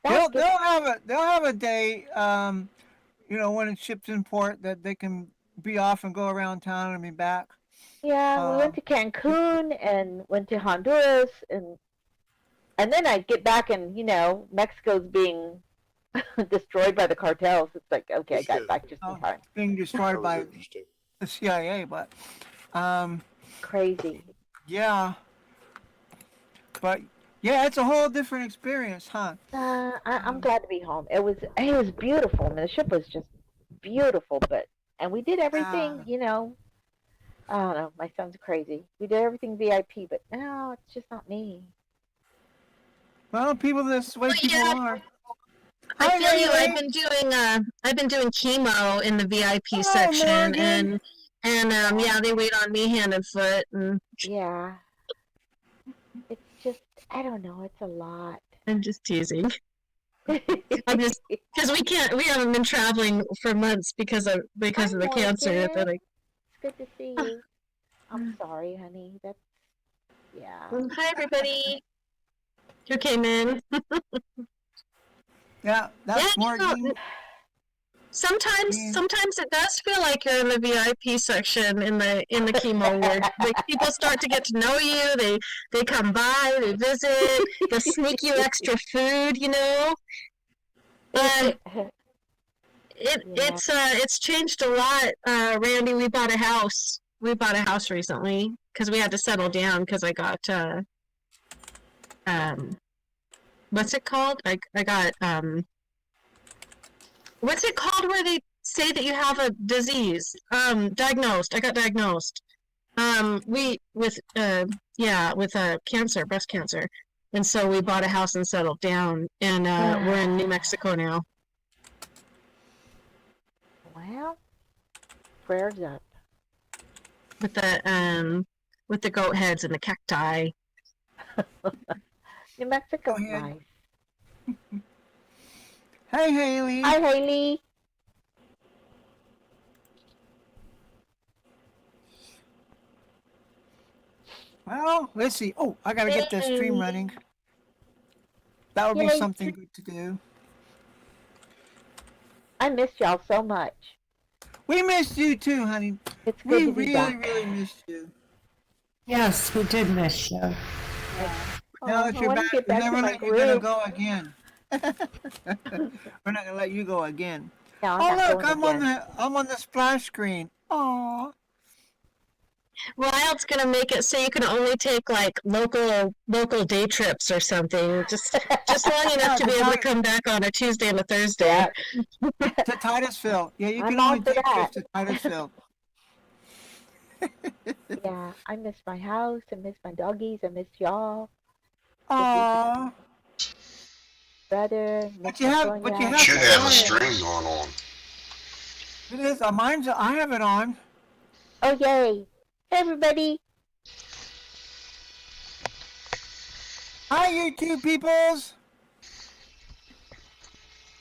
That's good. They'll have a day, when it ships in port that they can be off and go around town and be back. Yeah, we Uh, went to Cancun and went to Honduras, and then I get back and Mexico's being destroyed by the cartels. It's like, okay, I got back just in time. being destroyed That was by interesting. the CIA, but um, Crazy. yeah, but yeah, it's a whole different experience, huh? I'm glad to be home. It was beautiful. I mean, the ship was just beautiful, and we did Uh, everything. I don't know. My son's crazy. We did everything VIP, but no, it's just not me. well, people, this way Well, people yeah, are. I Hi, feel you. Haley. I've been doing chemo in the VIP Hi, section, Morgan. and yeah, they wait on me hand and foot, and Yeah, it's just I don't know. It's a lot. I'm just teasing. I'm just It's because we haven't been traveling for months because of the cancer. They're like, good to see you. I'm sorry, honey. That's yeah. hi everybody who came in. Yeah, that's Yeah, Morgan. sometimes Yeah. sometimes it does feel like you're in the VIP section in the chemo ward. Like people start to get to know you. They come by, they visit, they sneak you extra food, And Yeah. it's changed a lot. Randy, we bought a house. We bought a house recently because we had to settle down because I got what's it called? I got what's it called where they say that you have a disease? Diagnosed. I got diagnosed. With cancer, breast cancer. And so we bought a house and settled down, and we're in New Mexico now. Well, prayers up. With the goat heads and the cacti. New Mexico's Go ahead. nice. Hey, Haley. Hi, Haley. Well, let's see. Oh, I gotta get this stream running. That would be Yay. something good to do. I missed y'all so much. We missed you too, honey. It's good We to be really, back. really missed you. Yes, we did miss you. Now that I you're wanna back, get we're back to never my let you gonna groove. go again. We're not gonna let you go again. No, I'm Oh not look, going again. I'm on the splash screen. Aww. Wild's gonna make it so you can only take like local day trips or something, just long enough to be able to come back on a Tuesday and a Thursday. Yeah. To Titusville. Yeah, you I'm can all only for take that. trips to Titusville. Yeah, I miss my house. I miss my doggies. I miss y'all, Aww. brother. Miss But you have, my but you Sonia. have. Should have a It stream going on. is. Mine's. I have it on. Oh yay! Hey everybody. Hi, YouTube peoples.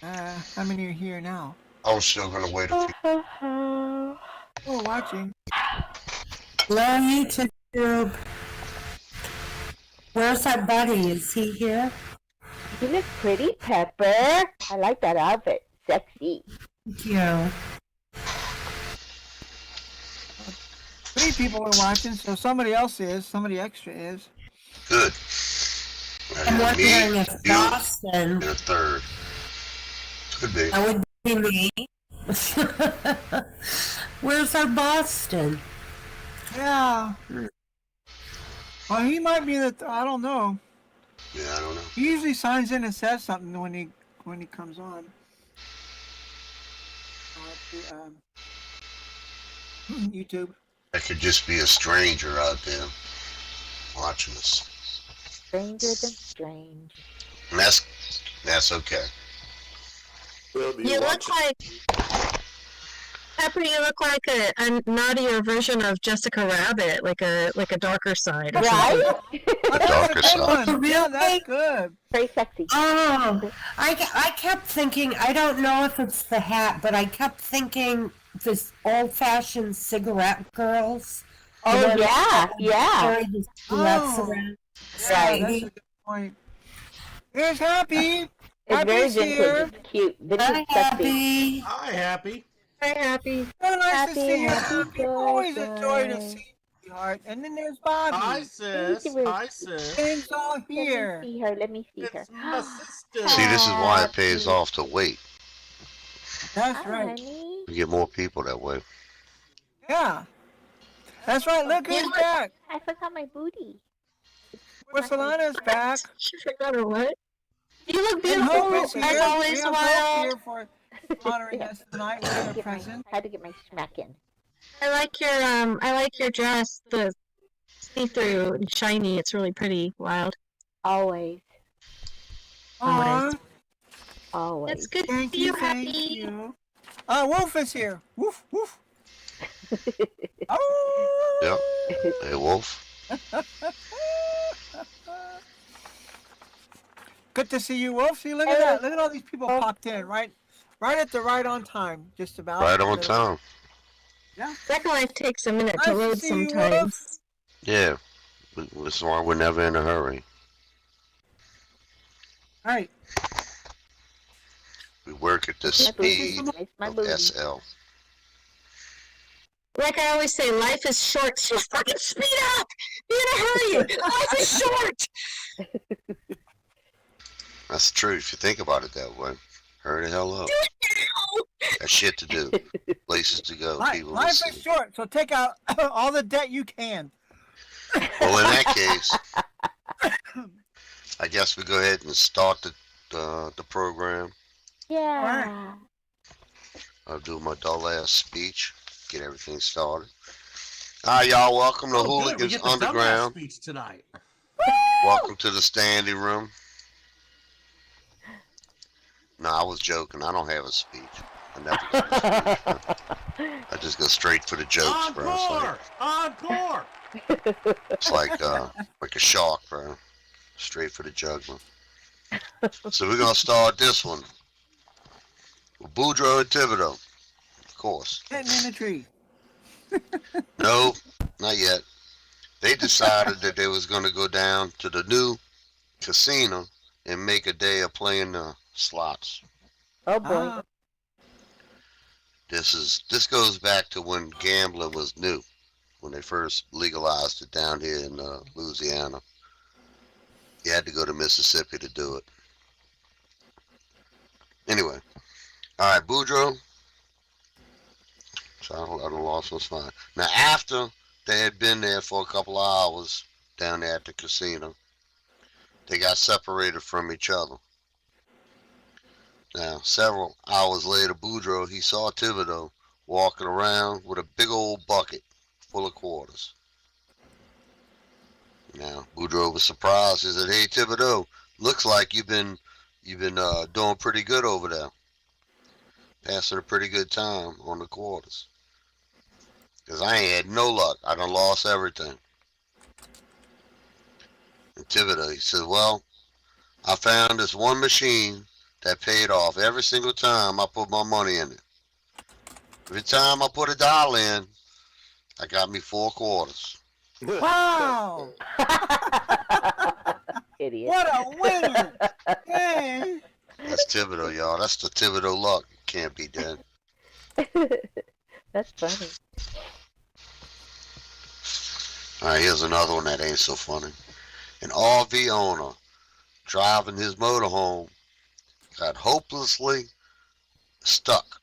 How many are here now? I was still gonna wait a few. Oh, watching. Hello, YouTube. Where's our buddy? Is he here? You look pretty, Pepper. I like that outfit. Sexy. Thank you. 3 people are watching, so somebody extra is. Good. I'm And me, wondering if you, Boston, and a third. Could be. that would be me. Where's our Boston? Yeah. Well, he might be I don't know. Yeah, I don't know. He usually signs in and says something when he comes on. YouTube. That could just be a stranger out there watching us. Stranger than strange. And that's okay. We'll be You look watching. like Pepper. You look like a naughtier version of Jessica Rabbit, like a darker side. Or something. Right? Oh, that's a Darker good side. one. Yeah, that's Really? good. Very sexy. Oh, I kept thinking, I don't know if it's the hat, but I kept thinking this old-fashioned cigarette girls. Oh The ones yeah, that yeah. carry the cigarettes Oh. around. Yeah, Right. that's a good point. Here's Happy. It's very Happy's vintage. here. It's cute. Vintage Hi, sexy. Happy. Hi, Happy. Hi, Happy. So nice Happy, to see you. happy Happy. Always a joy to birthday. see you, sweetheart. And then there's Hi, Bobby. sis. Thank you, Hi, sis. Things all Let me here. see her. Let me see her. It's my sister. See, this is why it pays Happy. off to wait. That's Hi, right. honey. You get more people that way. Yeah. That's right. Look who's back. I forgot my booty. Porcelana's back. She forgot her what? You look And beautiful Hope is here. as always, We have Hope Wild. here for honoring us tonight with a Get my, present. had to get my smack in. I like your dress. The see-through and shiny. It's really pretty. Wild. Always. Aw, Always. That's good to thank see you, you, thank Happy. you. Wolf is here. Woof, woof. Oh. Yep. Hey, Wolf. Good to see you, Wolf. See, look at that. Look at all these people popped in, right at the right on time, just about. Right on time. Second Life takes a minute Nice to to load see you, Wolf. sometimes. Yeah. That's why we're never in a hurry. All right. We work at the My booty. speed Nice, my of booty. SL. Like I always say, life is short, so fucking speed up! Be in a hurry! Life is short! That's true if you think about it that way. Hurry the hell up. Got shit to do. Places to go. People to Life is see. short, so take out all the debt you can. Well, in that case, I guess we go ahead and start the program. Yeah. I'll do my dull ass speech. Get everything started. Hi, y'all. Welcome to Oh, good. We Hooligans get the dumbass Underground. speech tonight. Welcome to the standing room. No, I was joking. I don't have a speech. I never got a speech. I just go straight for the jokes, bro. Encore! It's like a shark, bro. Straight for the jugular. So we're gonna start this one with Boudreaux and Thibodeau, of course. Sitting in the tree. No, not yet. They decided that they was gonna go down to the new casino and make a day of playing the slots. Oh boy. Ah, This goes back to when gambling was new, when they first legalized it down here in Louisiana. You had to go to Mississippi to do it. Anyway, all right, Boudreaux. So I don't lost my spot. Now, after they had been there for a couple of hours down there at the casino, they got separated from each other. Now, several hours later, Boudreaux, he saw Thibodeau walking around with a big old bucket full of quarters. Now, Boudreaux was surprised. He said, "Hey, Thibodeau, looks like you've been doing pretty good over there. Passing a pretty good time on the quarters. Because I ain't had no luck. I done lost everything." And Thibodeau, he said, "Well, I found this one machine that paid off every single time I put my money in it. Every time I put $1 in, I got me 4 quarters." wow. Idiot. What a winner. Hey. That's Thibodeau, y'all. That's the Thibodeau luck. Can't be dead. That's funny. All right, here's another one that ain't so funny. An RV owner driving his motorhome got hopelessly stuck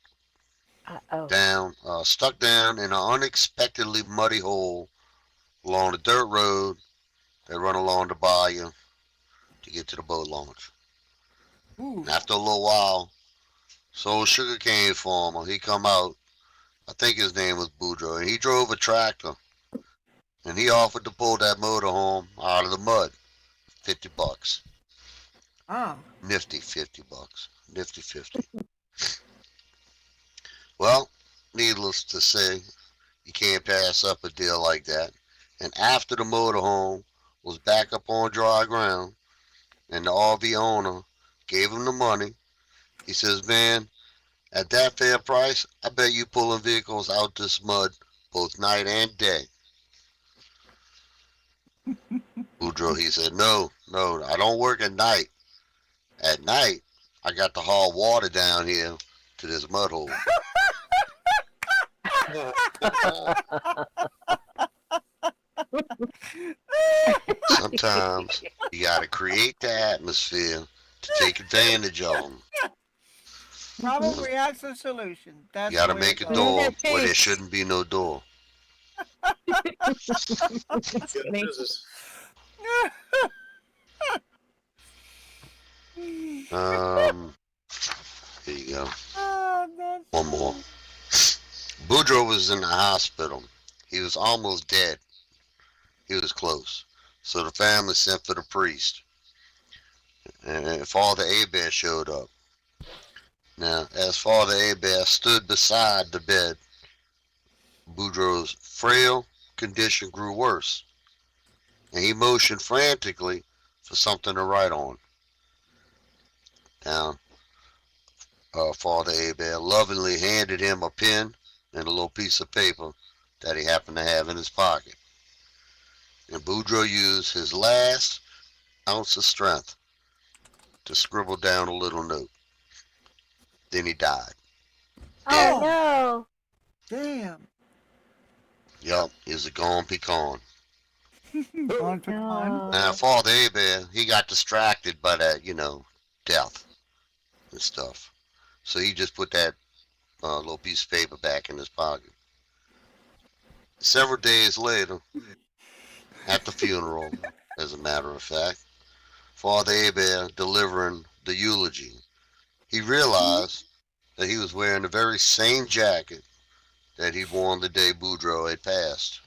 Uh-oh. down in an unexpectedly muddy hole along the dirt road that run along the bayou to get to the boat launch. Ooh. And after a little while, so sugarcane farmer, he come out, I think his name was Boudreaux, and he drove a tractor, and he offered to pull that motorhome out of the mud. $50. Ah. Nifty $50. Nifty 50. Well, needless to say, you can't pass up a deal like that. And after the motorhome was back up on dry ground, and the RV owner gave him the money, he says, "Man, at that fair price, I bet you pulling vehicles out this mud both night and day." Boudreaux, he said, no, I don't work at night. At night, I got to haul water down here to this mud hole. Sometimes you got to create the atmosphere to take advantage of them. Problem reacts to solution. That's You got to the way make it a goes. door that where there face. shouldn't be no door. That's Good funny. business. Here you go. Oh, that's One more. Boudreaux was in the hospital. He was almost dead. He was close. So the family sent for the priest. And Father Hebert showed up. Now, as Father Hebert stood beside the bed, Boudreaux's frail condition grew worse. And he motioned frantically for something to write on. Now, Father Hebert lovingly handed him a pen and a little piece of paper that he happened to have in his pocket. And Boudreaux used his last ounce of strength to scribble down a little note. Then he died. Oh no. damn. Yup, he was a gone pecan. On to one. No. Now, Father Hebert, he got distracted by that, death and stuff. So he just put that little piece of paper back in his pocket. Several days later, at the funeral, as a matter of fact, Father Hebert delivering the eulogy, he realized that he was wearing the very same jacket that he'd worn the day Boudreaux had passed.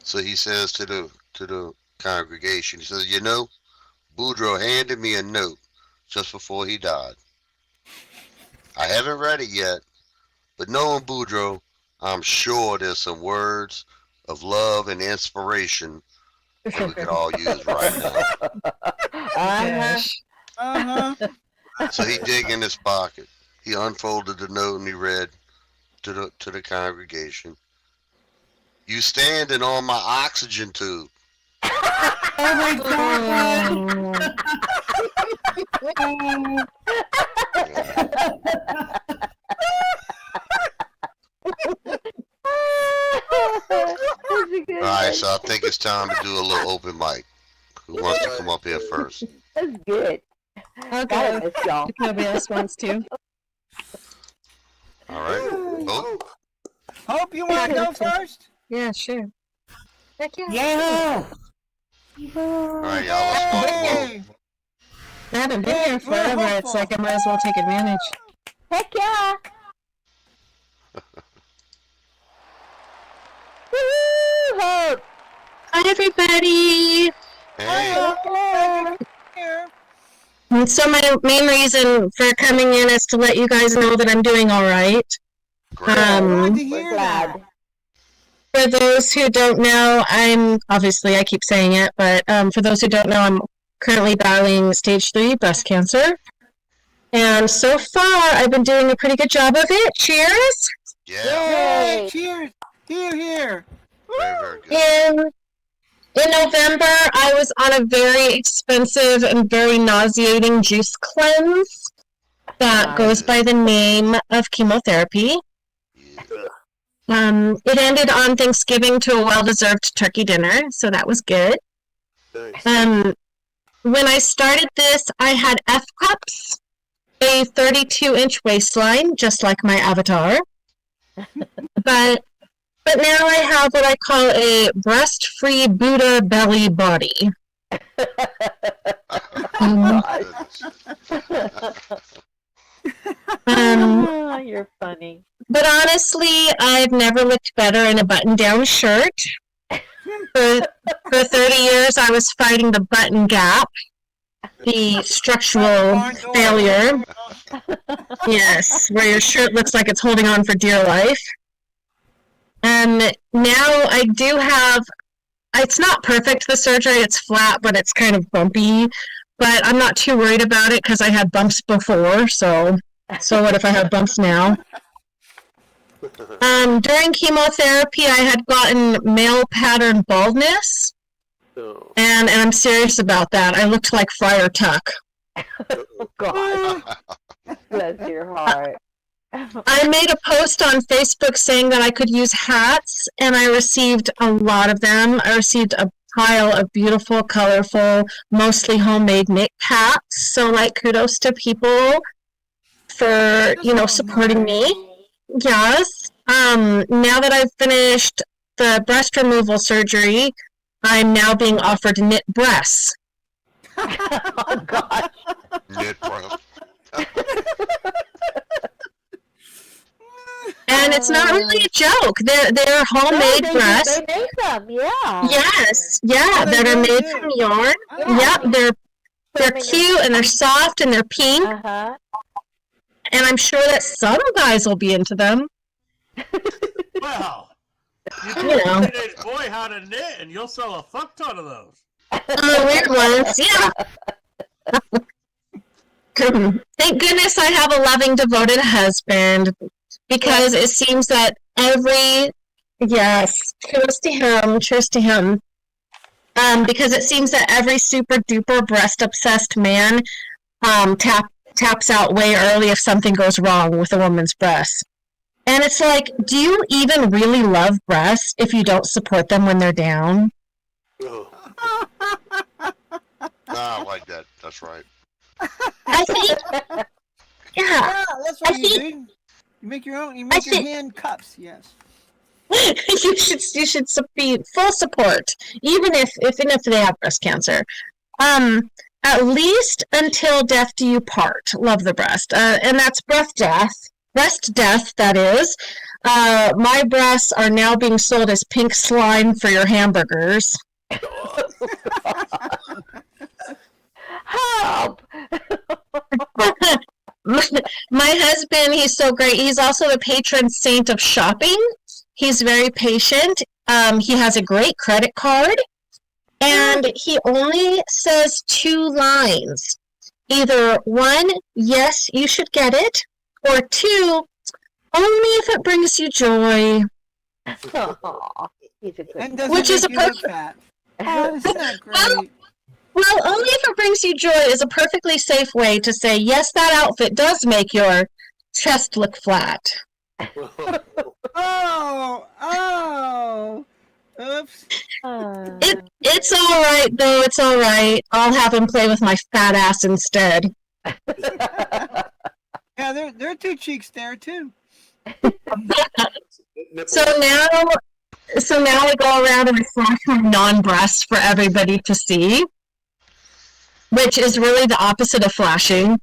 So he says to the congregation, he says, Boudreaux handed me a note just before he died. I haven't read it yet, but knowing Boudreaux, I'm sure there's some words of love and inspiration that we could all use right now. Gosh. Uh-huh. So he dig in his pocket. He unfolded the note and he read to the congregation, "You standing on my oxygen tube." Oh my God. That's a good All right, one. so I think it's time to do a little open mic. Who wants to come up here first? That's good. I'll Gotta go. miss y'all. If nobody else wants to. All right. Oh, Hope you want to go first? Yeah, sure. Heck yeah. Yeah. all right, y'all. Let's start. Hey. I haven't been here forever. It's like I might as well take advantage. Heck yeah! Woo! Hope! Hi, everybody. Hey, Hello. Here. And so my main reason for coming in is to let you guys know that I'm doing all right. great. Glad Um, to We're hear glad. that. For those who don't know, I keep saying it, but for those who don't know, I'm currently battling stage 3 breast cancer. And so far, I've been doing a pretty good job of it. Cheers! Yeah, Yay, Yay! cheers. Here, here. very, very good. In November, I was on a very expensive and very nauseating juice cleanse that goes by the name of chemotherapy. Yeah. It ended on Thanksgiving to a well-deserved turkey dinner, so that was good. Nice. When I started this, I had F cups, a 32-inch waistline, just like my avatar. But now I have what I call a breast-free Buddha belly body. Um, You're funny. But honestly, I've never looked better in a button-down shirt. For 30 years, I was fighting the button gap, the structural Barn door. failure. Yes, where your shirt looks like it's holding on for dear life. Now I do have, it's not perfect, the surgery, it's flat, but it's kind of bumpy. But I'm not too worried about it because I had bumps before, so what if I have bumps now? During chemotherapy, I had gotten male pattern baldness, No. and I'm serious about that. I looked like Friar Tuck. God, bless your heart. I made a post on Facebook saying that I could use hats, and I received a lot of them. I received a pile of beautiful, colorful, mostly homemade knit hats. So, like, kudos to people for, supporting me. Yes. Now that I've finished the breast removal surgery, I'm now being offered knit breasts. Oh gosh. Knit breast. And it's not really a joke. They're homemade No, breasts. They make them, yeah. Yes, yeah, Oh, they that are really made do. from yarn. Oh. Yep, they're cute and they're soft and they're pink. Uh-huh. And I'm sure that some guys will be into them. Well, you You teach know. a teenage boy how to knit, and you'll sell a fuck ton of those. Weird ones, yeah. Thank goodness I have a loving, devoted husband, because it seems that cheers to him. Because it seems that every super duper breast obsessed man taps out way early if something goes wrong with a woman's breasts. And it's like, do you even really love breasts if you don't support them when they're down? Oh. I like that. That's right. I think, yeah, Yeah, that's what I you think- do. You make your own. You make your think- hand cups. Yes. you should be full support, even if they have breast cancer. At least until death do you part. Love the breast, and that's breast death. That is. My breasts are now being sold as pink slime for your hamburgers. Help! My husband, he's so great. He's also the patron saint of shopping. He's very patient. He has a great credit card. And he only says 2 lines. Either 1, yes, you should get it, or 2, only if it brings you joy. Aw, he's a good And guy. doesn't Which is make a you look perfect- fat. Oh, isn't that great? Well, only if it brings you joy is a perfectly safe way to say, yes, that outfit does make your chest look flat. Oh. Oops. It's all right, though. It's all right. I'll have him play with my fat ass instead. Yeah, there are 2 cheeks there too. So now I go around and I flash my non-breast for everybody to see, which is really the opposite of flashing.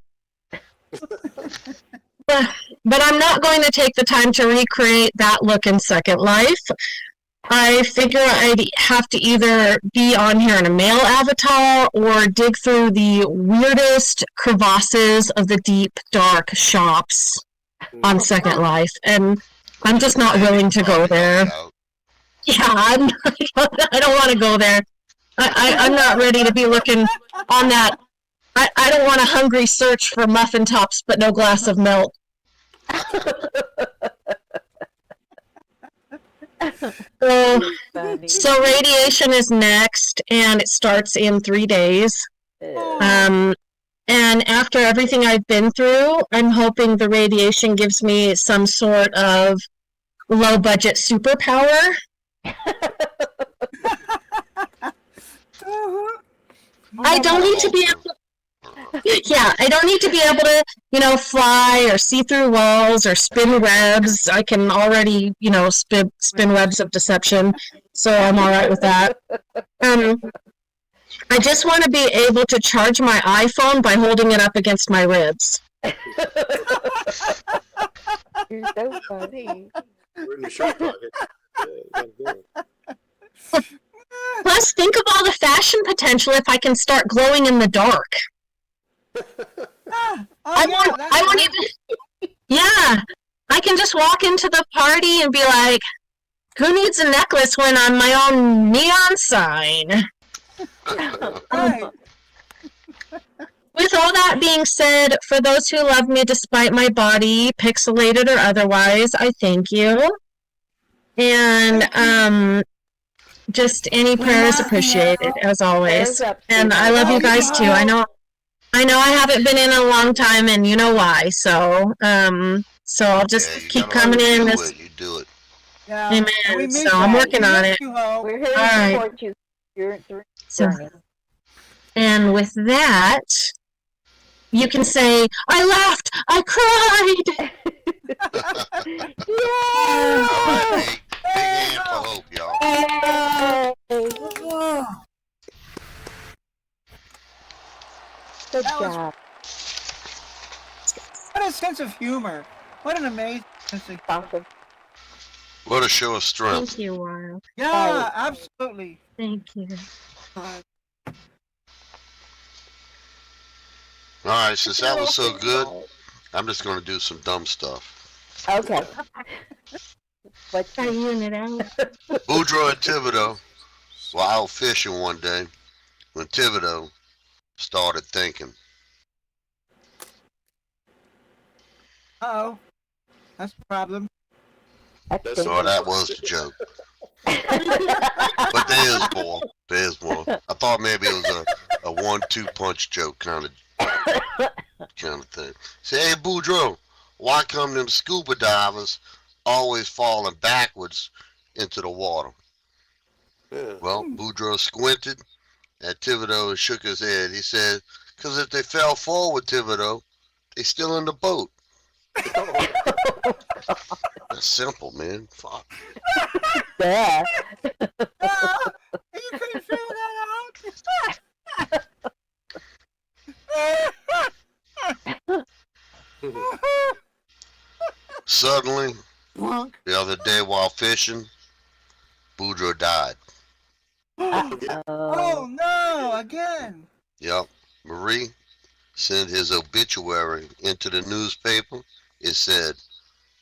But I'm not going to take the time to recreate that look in Second Life. I figure I'd have to either be on here in a male avatar or dig through the weirdest crevasses of the deep, dark shops on Second Life, and I'm just not willing to go there. Yeah, I don't want to go there. I'm not ready to be looking on that. I don't want a hungry search for muffin tops but no glass of milk. Funny. So radiation is next, and it starts in 3 days. And after everything I've been through, I'm hoping the radiation gives me some sort of low-budget superpower. I don't need to be able to, I don't need to be able to, fly or see through walls or spin webs. I can already, spin webs of deception, so I'm all right with that. I just want to be able to charge my iPhone by holding it up against my ribs. You're so funny. We're in the shirt pocket. Yeah, you gotta do it. Plus, think of all the fashion potential if I can start glowing in the dark. I won't even. Yeah, I can just walk into the party and be like, "Who needs a necklace when I'm my own neon sign?" Right. With all that being said, for those who love me despite my body, pixelated or otherwise, I thank you. And just any prayers love you. appreciated, as always. Prayers up, And sweetie. I love you Love guys you. too. I know I know I haven't been in a long time, and you know why. So, so I'll just Yeah, you keep gotta coming in. do This, it. You do it. Yeah. Amen. And we miss So I'm you. working We on miss it. you, Hope. We're here to Alright. support you. You're So, journey. and with that, you can say, "I laughed, I cried." All right, Yeah! big hand for Hope, y'all. Oh, Good That was- job. What a sense of humor. What an amazing sense of Awesome. What a show of strength. Thank you, Wild. Yeah, Right. absolutely. Thank you. All right, since that was so good, I'm just gonna do some dumb stuff. Okay. What's Try using it out. Boudreaux and Thibodeau were out fishing one day when Thibodeau started thinking. Uh-oh. That's the problem. That's So that was the joke. But there's more. There's more. I thought maybe it was a 1-2 punch joke kind of thing. Say, hey Boudreaux, why come them scuba divers always falling backwards into the water? Yeah. Well, Boudreaux squinted at Thibodeau and shook his head. He said, because if they fell forward, Thibodeau, they still in the boat. That's simple, man. Fuck. Yeah. Ah, you couldn't figure that out? Suddenly, Punk. the other day while fishing, Boudreaux died. Oh no, again. Yep. Marie sent his obituary into the newspaper. It said,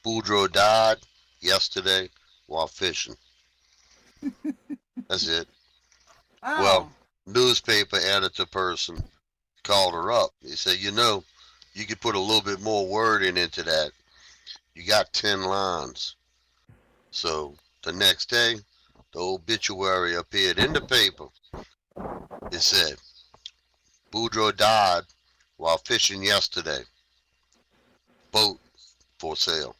Boudreaux died yesterday while fishing. That's it. Wow. Well, newspaper editor person called her up. He said, you know, you could put a little bit more wording into that. You got 10 lines. So the next day, the obituary appeared in the paper. It said, Boudreaux died while fishing yesterday. Boat for sale.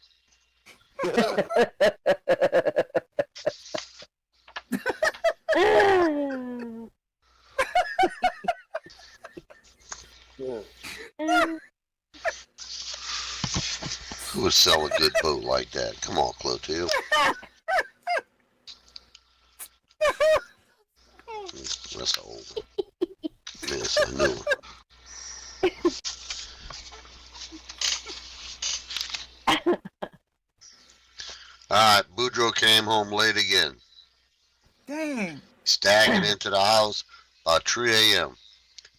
Who would sell a good boat like that? Come on, Clotilde. That's the old one. Yes, I knew it. All right, Boudreaux came home late again. Dang. Staggered into the house by 3 a.m.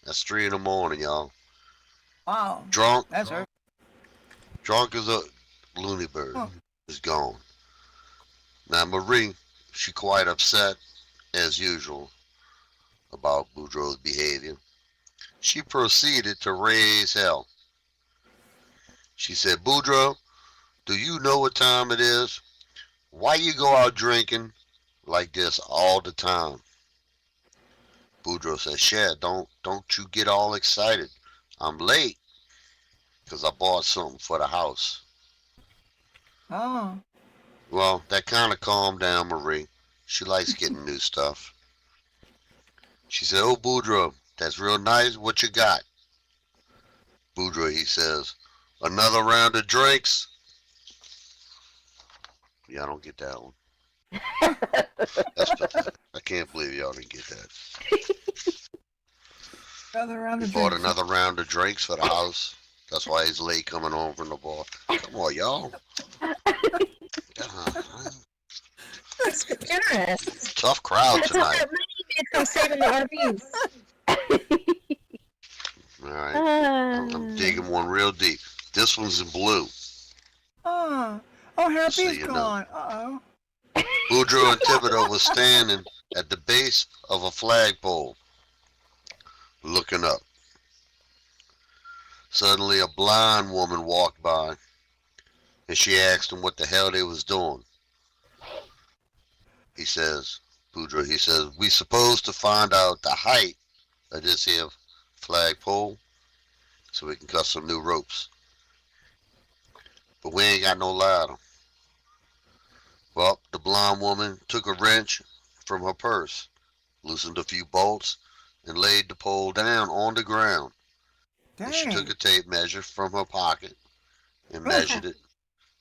That's 3 in the morning, y'all. Wow. Drunk That's her. Drunk as a loony bird. Huh. Is gone. Now Marie, she quite upset, as usual, about Boudreaux's behavior. She proceeded to raise hell. She said, Boudreaux, do you know what time it is? Why you go out drinking like this all the time? Boudreaux said, Cher, don't you get all excited. I'm late because I bought something for the house. Oh. Well, that kind of calmed down Marie. She likes getting new stuff. She said, oh, Boudreaux, that's real nice. What you got? Boudreaux, he says, another round of drinks? Yeah, I don't get that one. That's pathetic. I can't believe y'all didn't get that. Another round He of bought drinks. another round of drinks for the house. That's why he's late coming home from the bar. Come on, y'all. That's generous. Tough crowd That's all tonight. that money you made from saving the RVs. All right. I'm digging one real deep. This one's in blue. Oh. Oh, Just so Happy's you know. gone. Uh-oh. Boudreaux and Thibodeau was standing at the base of a flagpole, looking up. Suddenly, a blind woman walked by, and she asked him what the hell they was doing. He says, Boudreaux, he says, we supposed to find out the height of this here flagpole. so we can cut some new ropes. But we ain't got no ladder. Well, the blonde woman took a wrench from her purse, loosened a few bolts, and laid the pole down on the ground. And she took Dang. a tape measure from her pocket and measured it.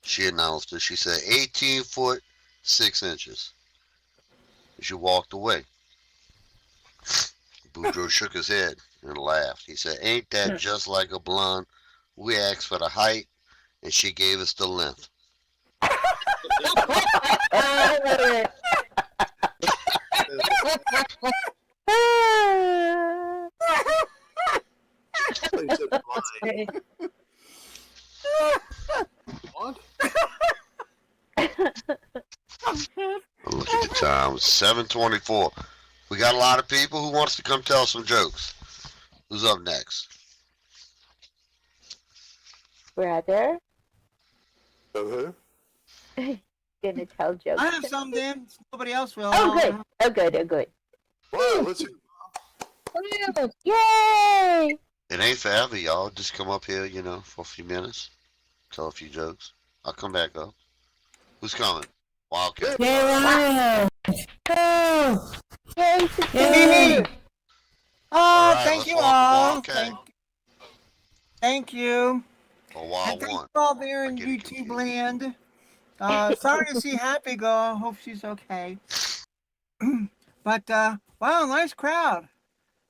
She announced it. She said 18 foot 6 inches. And she walked away. Boudreaux shook his head and laughed. He said, "Ain't that just like a blonde? We asked for the height, and she gave us the length." I love it. He said blind. What? Look at the time. 7:24. We got a lot of people who wants to come tell some jokes. Who's up next? Brother, Uh-huh. gonna tell jokes. I have some, Dan. Nobody else will. Oh, good. Oh, good. Oh, good. Wow, let's see. Yay! It ain't forever, y'all. Just come up here, for a few minutes. Tell a few jokes. I'll come back up. Who's coming? Wildcat. Yeah. Oh, Yay! Yay! Oh, All right, thank let's you welcome all. Wildcat. Thank you. Or And Wild thank One. you all there I in get it YouTube confused. land. Sorry to see Happy go. I hope she's okay. But wow, nice crowd.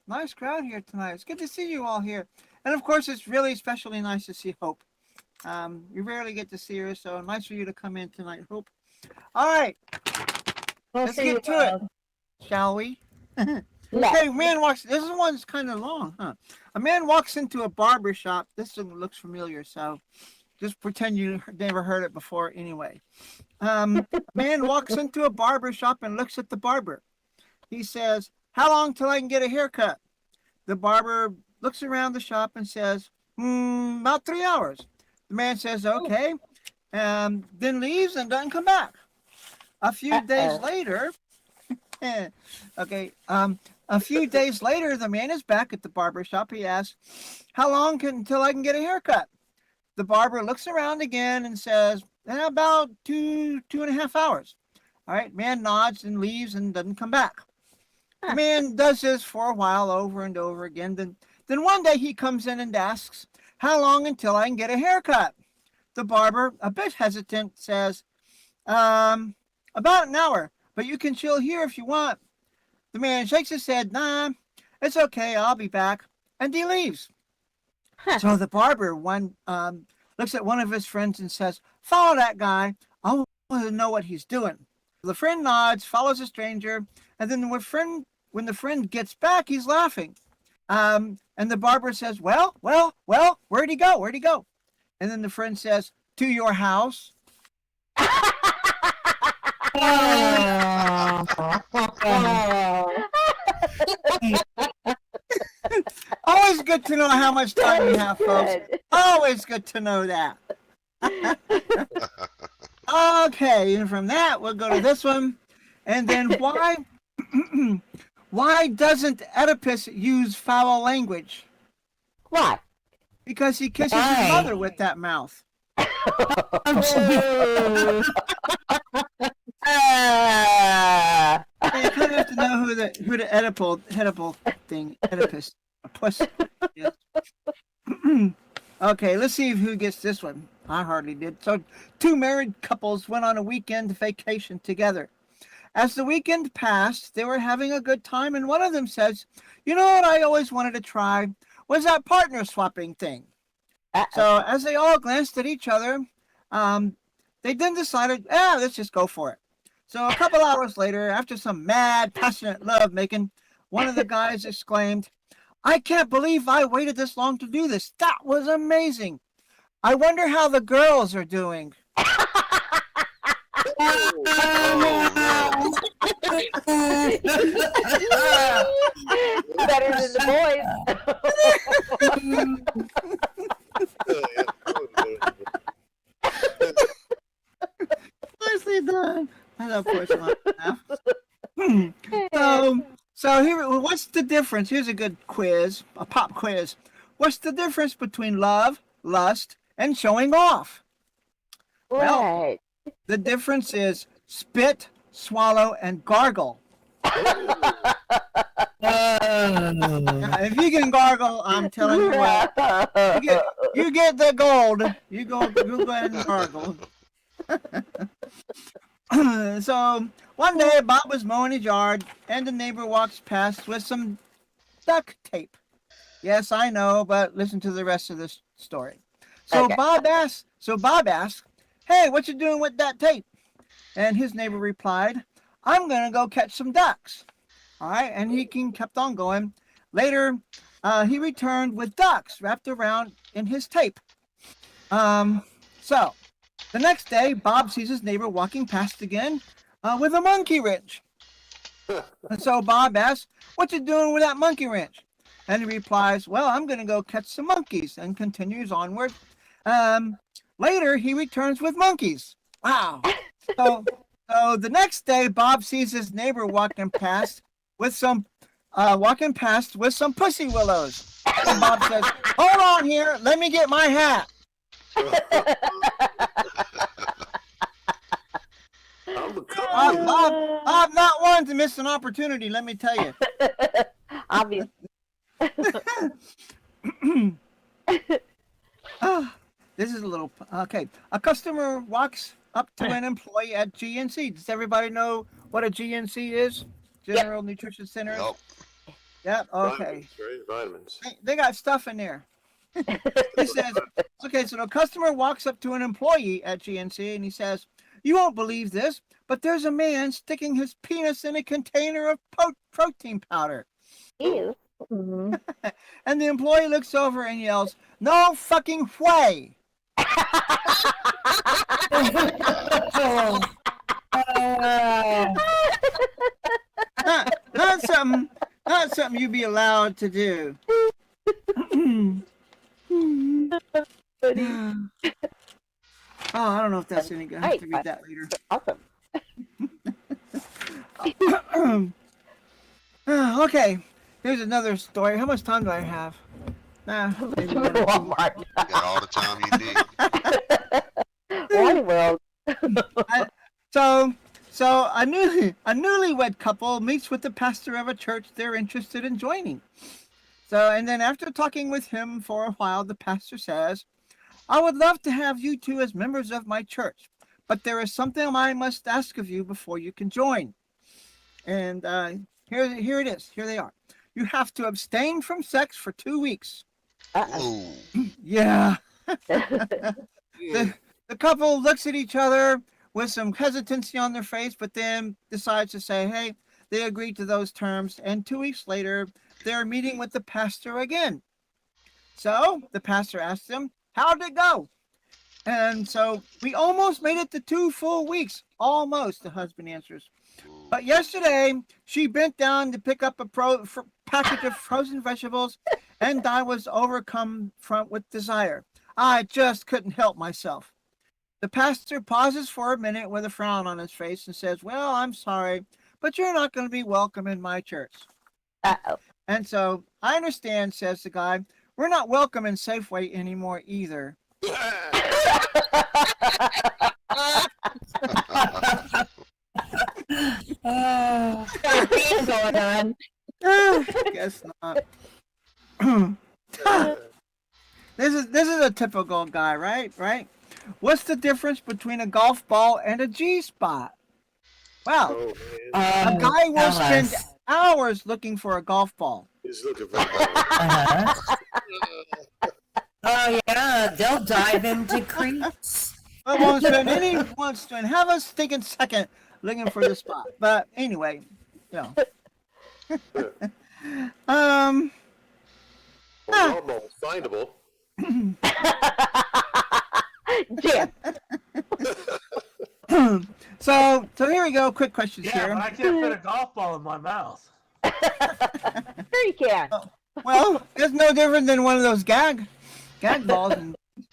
Nice crowd here tonight. It's good to see you all here. And of course, it's really especially nice to see Hope. You rarely get to see her, so nice for you to come in tonight, Hope. All right, let's get to it, shall we? Okay, man walks. This one's kind of long, huh? A man walks into a barber shop. This one looks familiar, so just pretend you never heard it before anyway. A man walks into a barber shop and looks at the barber. He says, "How long till I can get a haircut?" The barber looks around the shop and says, "About 3 hours." The man says, "Okay," then leaves and doesn't come back. A few days later, a few days later, the man is back at the barber shop. He asks, "How long until I can get a haircut?" The barber looks around again and says, "About 2.5 hours." All right, man nods and leaves and doesn't come back. The man does this for a while, over and over again. Then one day he comes in and asks, "How long until I can get a haircut?" The barber, a bit hesitant, says, "About an hour, but you can chill here if you want." The man shakes his head, "Nah, it's okay, I'll be back," and he leaves. So the barber looks at one of his friends and says, "Follow that guy. I want to know what he's doing." The friend nods, follows the stranger, and then when the friend gets back, he's laughing. And the barber says, well, where'd he go? Where'd he go?" And then the friend says, "To your house." Always good to know how much time we have, folks. Good. Always good to know that. Okay, and from that, we'll go to this one. And then why doesn't Oedipus use foul language? Why? Because he kisses his Why? mother with that mouth. You kind of have to know who the Oedipal thing, Oedipus, a puss is. Okay, let's see who gets this one. I hardly did. So, two married couples went on a weekend vacation together. As the weekend passed, they were having a good time, and one of them says, "You know what I always wanted to try was that partner swapping thing." So, as they all glanced at each other, they then decided, let's just go for it. So, a couple hours later, after some mad, passionate love making, one of the guys exclaimed, "I can't believe I waited this long to do this. That was amazing. I wonder how the girls are doing." Better than the Nicely done. I love porcelain. So here, what's the difference? Here's a good quiz, a pop quiz. what's the difference between love, lust, and showing off? Well, Right. the difference is spit, swallow, and gargle. If you can gargle, I'm telling you what, you get the gold. You go ahead and gargle. So one day Bob was mowing his yard and the neighbor walks past with some duct tape. Yes, I know, but listen to the rest of this story. So Okay. Bob asked, "Hey, what you doing with that tape?" And his neighbor replied, "I'm gonna go catch some ducks." All right, and he kept on going. Later, he returned with ducks wrapped around in his tape. So the next day, Bob sees his neighbor walking past again with a monkey wrench. And so Bob asks, "What you doing with that monkey wrench?" And he replies, "Well, I'm going to go catch some monkeys," and continues onward. Later, he returns with monkeys. Wow. So the next day, Bob sees his neighbor walking past with some pussy willows. And Bob says, "Hold on here, let me get my hat." Bob not one to miss an opportunity, let me tell you. Obvious. This is a little okay. A customer walks up to an employee at GNC. Does everybody know what a GNC is? General Nutrition Center. Yup. Yeah. Okay. Vitamins, right? Vitamins. They got stuff in there. He says, okay, so the customer walks up to an employee at GNC and he says, "You won't believe this, but there's a man sticking his penis in a container of protein powder." Ew. Mhm. And the employee looks over and yells, "No fucking way!" Not something you'd be allowed to do. Oh, I don't know if that's any good. I have to read that later. Awesome. Okay, here's another story. How much time do I have? Maybe one or two. Walmart. You got all the time you need. Wally World. So a newlywed couple meets with the pastor of a church they're interested in joining. And then after talking with him for a while, the pastor says, "I would love to have you two as members of my church, but there is something I must ask of you before you can join." And here it is. Here they are. You have to abstain from sex for 2 weeks. Uh-oh. Ooh. Yeah. The couple looks at each other with some hesitancy on their face, but then decides to say, hey, they agreed to those terms. And 2 weeks later, they're meeting with the pastor again. So the pastor asks them, "How'd it go?" And so, "We almost made it to 2 full weeks. Almost," the husband answers. "But yesterday, she bent down to pick up a package of frozen vegetables, and I was overcome with desire. I just couldn't help myself." The pastor pauses for a minute with a frown on his face and says, "Well, I'm sorry, but you're not going to be welcome in my church." Uh-oh. And so, "I understand," says the guy. "We're not welcome in Safeway anymore either." Got a theme going on. Guess not. This is a typical guy, right? What's the difference between a golf ball and a G-spot? Well, Oh, man. a guy will tell spend us. hours looking for a golf ball. He's looking for Uh-huh. Oh yeah, they'll dive into creeks. I won't spend have a stinking second looking for the spot. But anyway, Well, normal, findable. Jim. so here we go. Quick questions Yeah, here. but I can't fit a golf ball in my mouth. Sure you can. Well, it's no different than one of those gag balls.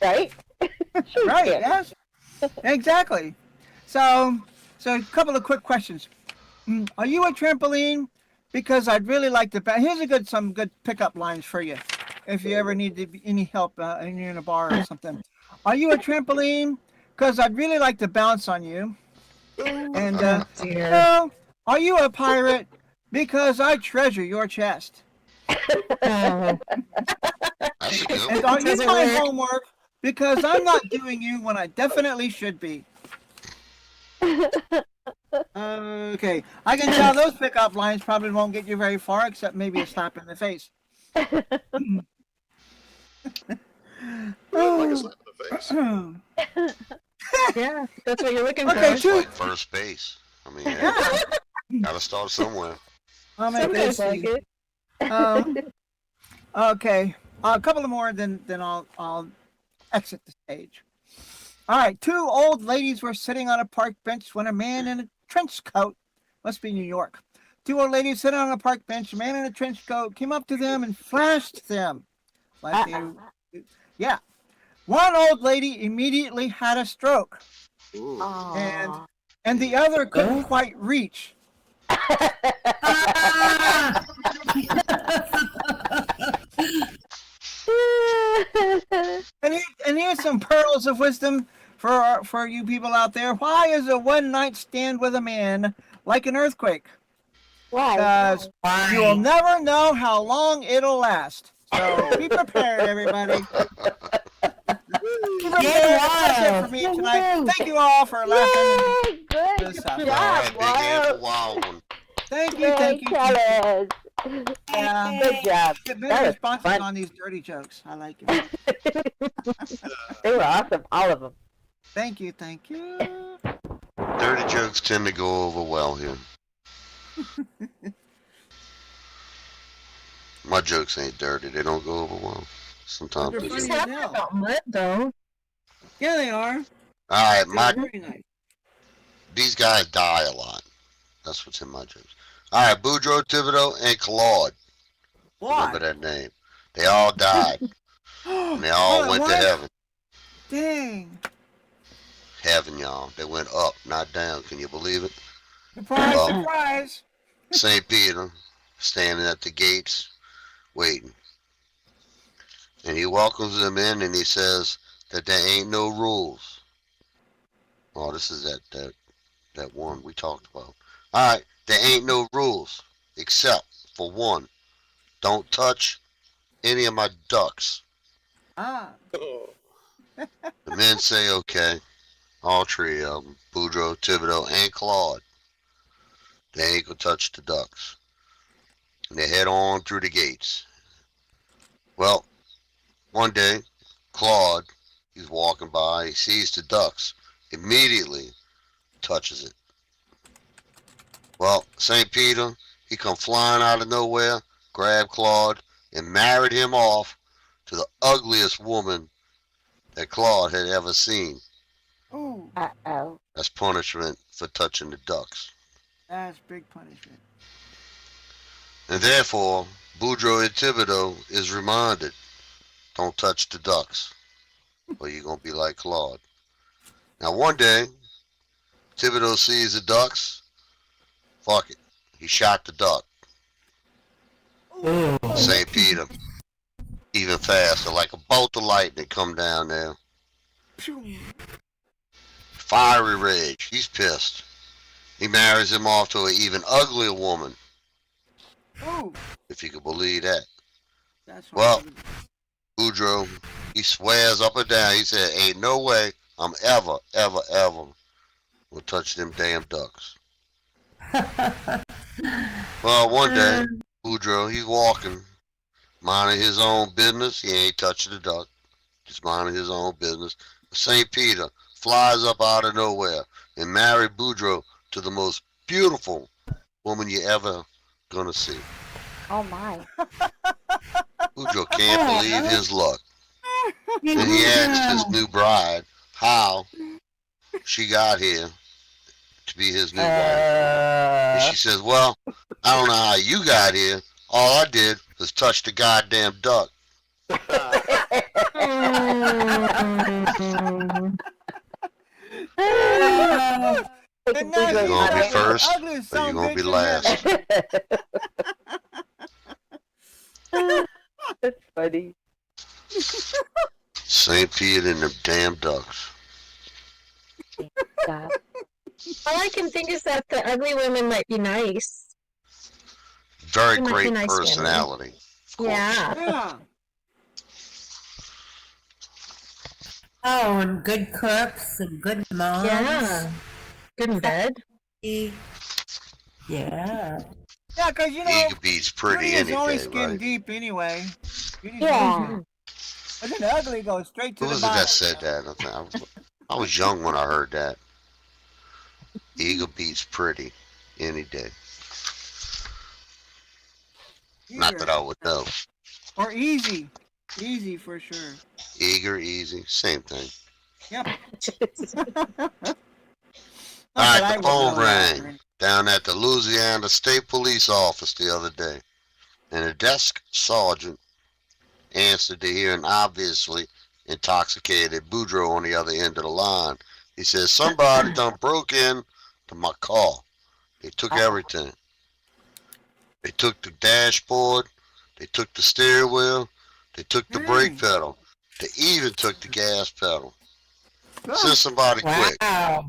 Right? Sure Right, you can. yes. Exactly. So a couple of quick questions. Are you a trampoline? Because I'd really like to. Here's some good pickup lines for you. if you ever need any help and you're in a bar or something. Are you a trampoline? Because I'd really like to bounce on you. And Dear. no, are you a pirate? Because I treasure your chest. Oh. That's a good And one. are you Doesn't my work. homework? Because I'm not doing you when I definitely should be. Okay, I can tell those pickup lines probably won't get you very far, except maybe a slap in the face. Like a slap in the face. Yeah, that's what you're looking Okay, for. It's two. like first base. I mean, Yeah, gotta start somewhere. I'll make Some this. guys like it. Okay, a couple of more, then I'll exit the stage. All right, two old ladies were sitting on a park bench when a man in a trench coat, must be New York. Two old ladies sitting on a park bench. A man in a trench coat came up to them and flashed them. Like they, yeah. One old lady immediately had a stroke, Ooh. Aw. and the other couldn't quite reach. Ah! And here's some pearls of wisdom for you people out there. Why is a one night stand with a man like an earthquake? Why? Because Why? you'll never know how long it'll last. So be prepared, everybody. Be prepared. That's it for me tonight. Thank you all for laughing. Yay, good Good stuff. All job, right, big hand for Wild. wild one. Thank you, Yay, thank you. Charles. Yeah. Good job. Get That better was responses fun. on these dirty jokes. I like it. They were awesome, all of them. Thank you, thank you. Dirty jokes tend to go over well here. My jokes ain't dirty. They don't go over well. Sometimes They're they funny do. as Talking hell. about mud, though. Yeah, they are. All right, They're very nice. these guys die a lot. That's what's in my jokes. All right, Boudreaux, Thibodeau, and Claude. Remember Why? that name. They all died, and they all went to heaven. Dang. Heaven, y'all. They went up, not down. Can you believe it? Surprise, Well. surprise. St. Peter, standing at the gates, waiting. And he welcomes them in, and he says that there ain't no rules. Oh, this is that one we talked about. All right, there ain't no rules, except for one. Don't touch any of my ducks. Ah. Oh. The men say, okay. All three of them, Boudreaux, Thibodeau, and Claude. They ain't gonna touch the ducks. And they head on through the gates. Well, one day, Claude, he's walking by, he sees the ducks, immediately touches it. Well, St. Peter, he come flying out of nowhere, grabbed Claude, and married him off to the ugliest woman that Claude had ever seen. Ooh, Uh-oh. That's punishment for touching the ducks. that's big punishment. And therefore, Boudreaux and Thibodeau is reminded, don't touch the ducks, or you're going to be like Claude. Now, one day, Thibodeau sees the ducks. Fuck it. He shot the duck. St. Peter, even faster, like a bolt of lightning come down there. Fiery rage. He's pissed. He marries him off to an even uglier woman, Ooh, if you can believe that. that's Well, horrible. Boudreaux, he swears up and down. He said, ain't no way I'm ever will touch them damn ducks. Well, one day, Boudreaux, he's walking, minding his own business. He ain't touching the duck, just minding his own business. St. Peter flies up out of nowhere and married Boudreaux to the most beautiful woman you ever gonna see. Oh, my. Boudreaux can't believe his luck. And he asked his new bride how she got here to be his new wife. And she says, well, I don't know how you got here. All I did was touch the goddamn duck. And now You he's gonna be the first, ugliest or you son of a gonna be bitch in last? heaven. That's funny. ain't feeding them damn ducks. God. All I can think is that the ugly women might be nice. Very They might be great nice women. personality. Of course. Yeah. Yeah. Oh, and good cooks and good moms. Yeah. Good in bed. Yeah. Yeah, because you know, Eager beats pretty Beauty is any only day, skin right? deep anyway. Beauty's Yeah. But then the ugly goes straight to Who the was it bottom. that said that? I was young when I heard that. Eagle beats pretty any day. Not that I would know. Or easy. Easy for sure. Eager, easy, same thing. Yep. All right, the phone rang down at the Louisiana State Police office the other day, and a desk sergeant answered to hear an obviously intoxicated Boudreaux on the other end of the line. He says, somebody done broke in to my car. They took everything. They took the dashboard. They took the steering wheel. They took the brake pedal. They even took the gas pedal. Send somebody quick. Wow.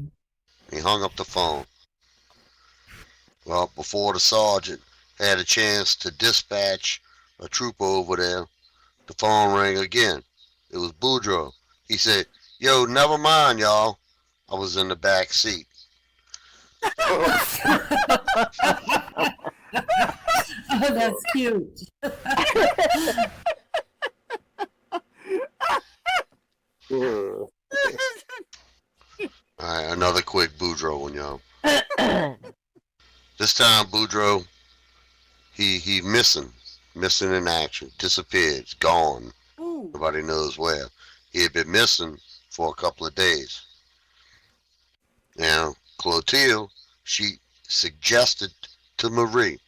He hung up the phone. Well, before the sergeant had a chance to dispatch a trooper over there, the phone rang again. It was Boudreaux. He said, yo, never mind, y'all. I was in the back seat. Oh, that's cute. Hmm. All right, another quick Boudreaux one, y'all. This time, Boudreaux, he missing in action, disappeared, gone. Ooh. Nobody knows where. He had been missing for a couple of days. Now, Clotilde, she suggested to Marie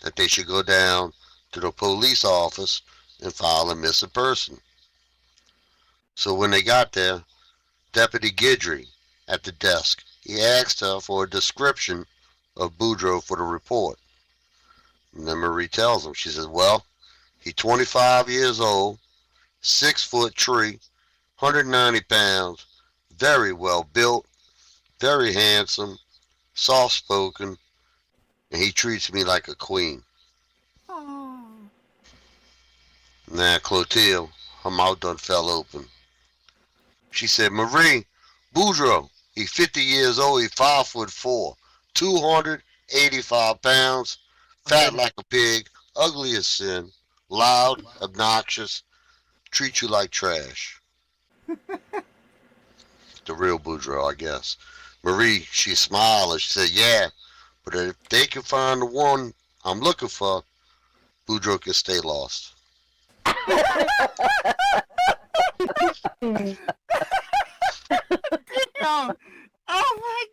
that they should go down to the police office and file a missing person. So when they got there, Deputy Guidry at the desk, he asked her for a description of Boudreaux for the report. And then Marie tells him, she says, well, he's 25 years old, 6-foot tree, 190 pounds, very well built, very handsome, soft-spoken, and he treats me like a queen. Oh. Now, Clotilde, her mouth done fell open. She said, Marie, Boudreaux, he's 50 years old, he's 5'4", 285 pounds, fat like a pig, ugly as sin, loud, obnoxious, treat you like trash. The real Boudreaux, I guess. Marie, she smiled and she said, yeah, but if they can find the one I'm looking for, Boudreaux can stay lost. Oh, oh my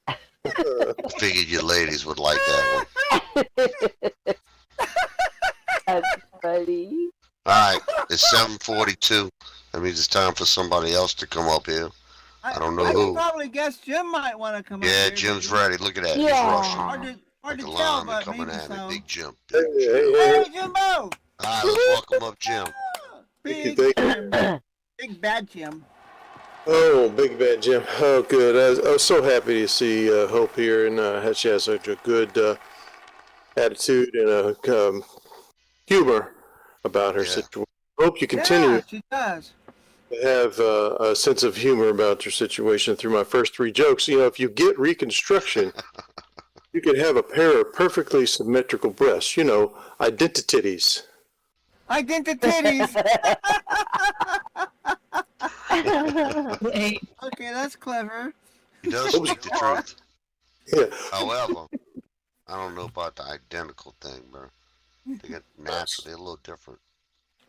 God. I figured you ladies would like that one. That's funny. All right, it's 7:42. That means it's time for somebody else to come up here. I don't know I who. would probably guess Jim might want to come up Yeah, here, Jim's but ready. Look at that. He's Yeah. rushing. Hard to Like a tell, lineman but coming maybe at so. it. Big Jim. Hey, Big Jim. hey, Hey, hey. Jimbo! All right, let's welcome up Jim. Big Thank Jim. Big bad Jim. Oh, big bad Jim. Oh, good. I was so happy to see Hope here, and she has such a good attitude and humor about her Yeah. situation. Hope you continue Yeah, she does. to have a sense of humor about your situation through my first three jokes. You know, if you get reconstruction, you could have a pair of perfectly symmetrical breasts. You know, identities. Identities. Wait. Okay, that's clever. He does speak the truth. Yeah. However, I don't know about the identical thing, bro. They get naturally a little different.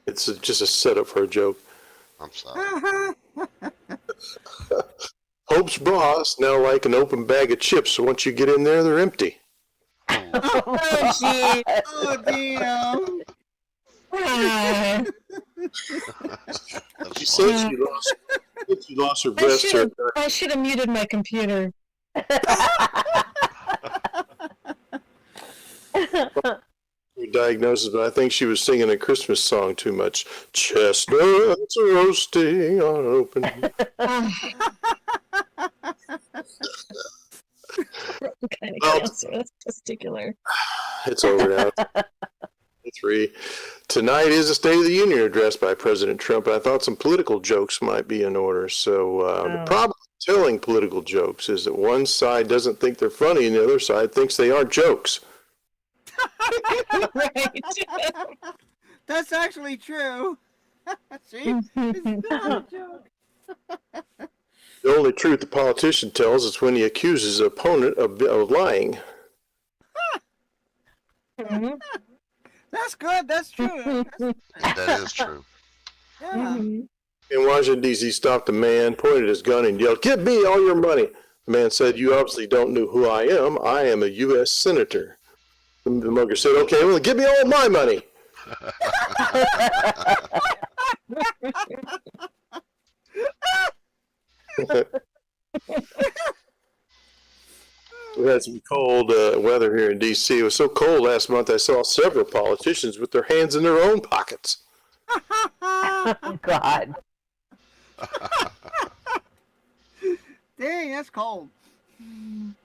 It's just a setup for a joke. I'm sorry. Hope's bras now like an open bag of chips. So once you get in there, they're empty. Oh, gee. Oh, damn. Ah. She That's said funny. she lost her I breasts. should have muted my computer. diagnosis, but I think she was singing a Christmas song too much. Chestnuts roasting on open. Kind of Well- cancer. That's testicular. It's over now. 3. Tonight is a State of the Union address by President Trump, and I thought some political jokes might be in order. So the problem with telling political jokes is that one side doesn't think they're funny, and the other side thinks they aren't jokes. Right. That's actually true. See? It's not a joke. The only truth the politician tells is when he accuses his opponent of lying. Mhm. That's good. That's true. That is true. Yeah. Mhm. In Washington, D.C., stopped a man, pointed his gun, and yelled, "Give me all your money." The man said, "You obviously don't know who I am. I am a U.S. Senator." The mugger said, "Okay, well, give me all my money." We had some cold weather here in D.C. It was so cold last month, I saw several politicians with their hands in their own pockets. Oh, God. Dang, that's cold.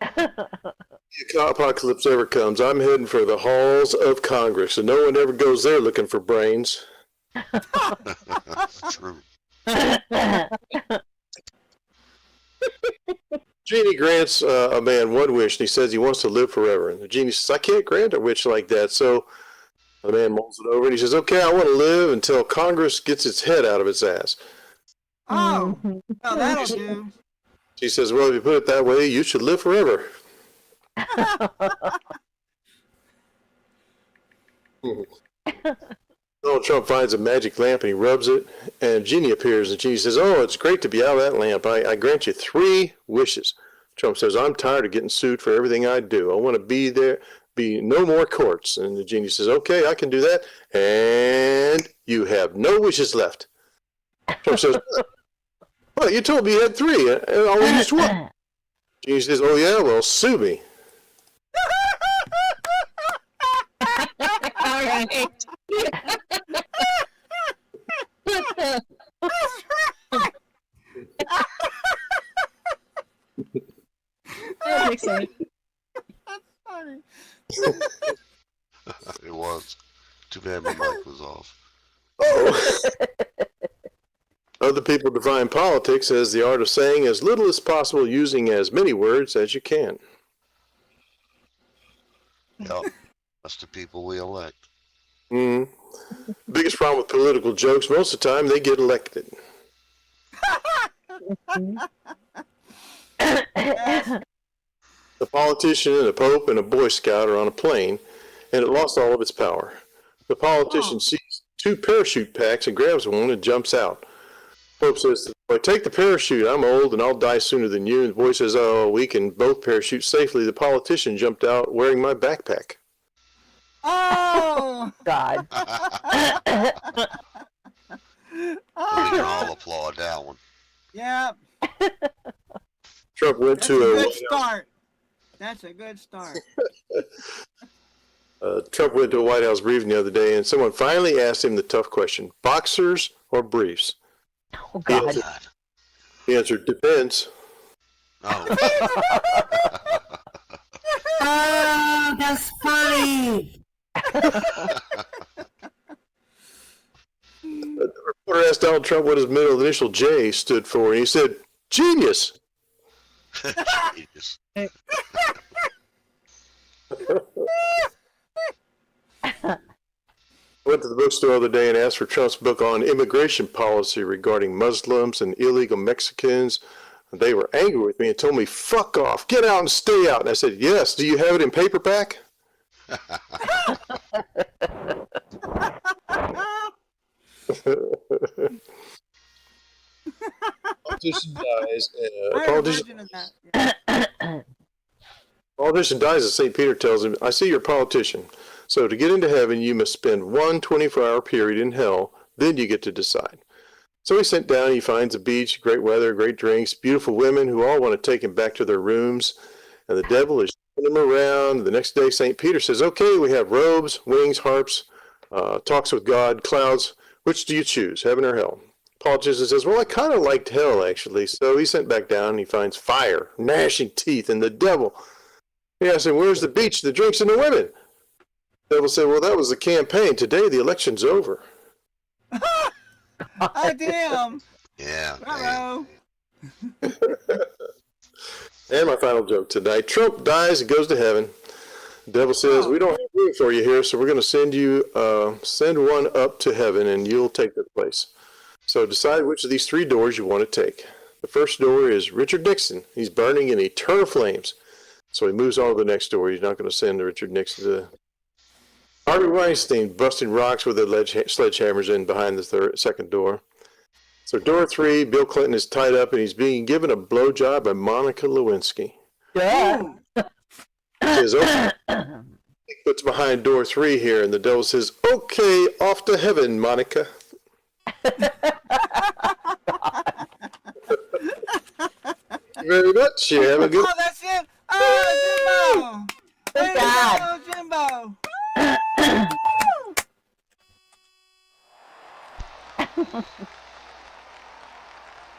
If the apocalypse ever comes, I'm heading for the halls of Congress, and no one ever goes there looking for brains. True. Genie grants a man one wish, and he says he wants to live forever. And the genie says, "I can't grant a wish like that." So the man mulls it over, and he says, "Okay, I want to live until Congress gets its head out of its ass." Oh, well, that'll do. She says, "Well, if you put it that way, you should live forever." Donald Trump finds a magic lamp and he rubs it, and Genie appears. And Genie says, "Oh, it's great to be out of that lamp. I grant you 3 wishes." Trump says, "I'm tired of getting sued for everything I do. I want to be there, be no more courts." And the Genie says, "Okay, I can do that. And you have no wishes left." Trump says, "Well, you told me you had 3, and I only used 1. Genie says, "Oh, yeah, well, sue me." All right. That makes sense. That's funny. It was. Too bad my mic was off. Oh. Other people define politics as the art of saying as little as possible using as many words as you can. Yep. That's the people we elect. Biggest problem with political jokes, most of the time they get elected. A politician and a pope and a Boy Scout are on a plane, and it lost all of its power. The politician sees 2 parachute packs and grabs one and jumps out. Pope says to the boy, "Take the parachute. I'm old and I'll die sooner than you." And the boy says, "Oh, we can both parachute safely. The politician jumped out wearing my backpack." Oh! God. We can all applaud that one. Yeah, Trump went that's to a a good start. That's a good start. Trump went to a White House briefing the other day, and someone finally asked him the tough question: boxers or briefs? Oh, God. God. He answered, "Depends." Oh. Oh, that's funny. The reporter asked Donald Trump what his middle initial J stood for, and he said, "Genius." Jesus. I went to the bookstore the other day and asked for Trump's book on immigration policy regarding Muslims and illegal Mexicans. They were angry with me and told me, "Fuck off, get out and stay out." And I said, "Yes, do you have it in paperback?" Politician dies. I heard a version of that. Politician dies, and St. Peter tells him, "I see you're a politician. So to get into heaven, you must spend one 24-hour period in hell. Then you get to decide." So he's sent down. He finds a beach, great weather, great drinks, beautiful women who all want to take him back to their rooms. And the devil is them around. The next day, St. Peter says, okay, we have robes, wings, harps, talks with God, clouds. Which do you choose, heaven or hell? Paul just says, well, I kind of liked hell, actually. So he's sent back down and he finds fire, gnashing teeth, and the devil. He asks him, where's the beach, the drinks, and the women? The devil said, well, that was the campaign. Today, the election's over. Oh, damn. Yeah. Man. Bravo. And my final joke tonight. Trump dies and goes to heaven. The devil says, we don't have room for you here, so we're going to send one up to heaven, and you'll take that place. So decide which of these 3 doors you want to take. The first door is Richard Nixon. He's burning in eternal flames. So he moves on to the next door. He's not going to send Richard Nixon to Harvey Weinstein busting rocks with the sledgehammers in behind the second door. So door 3, Bill Clinton is tied up and he's being given a blowjob by Monica Lewinsky. Yeah. He says, okay. He puts behind door 3 here, and the devil says, okay, off to heaven, Monica. Thank you very much. You have a good. Oh, that's it. Oh, Jimbo. Good God. Jimbo.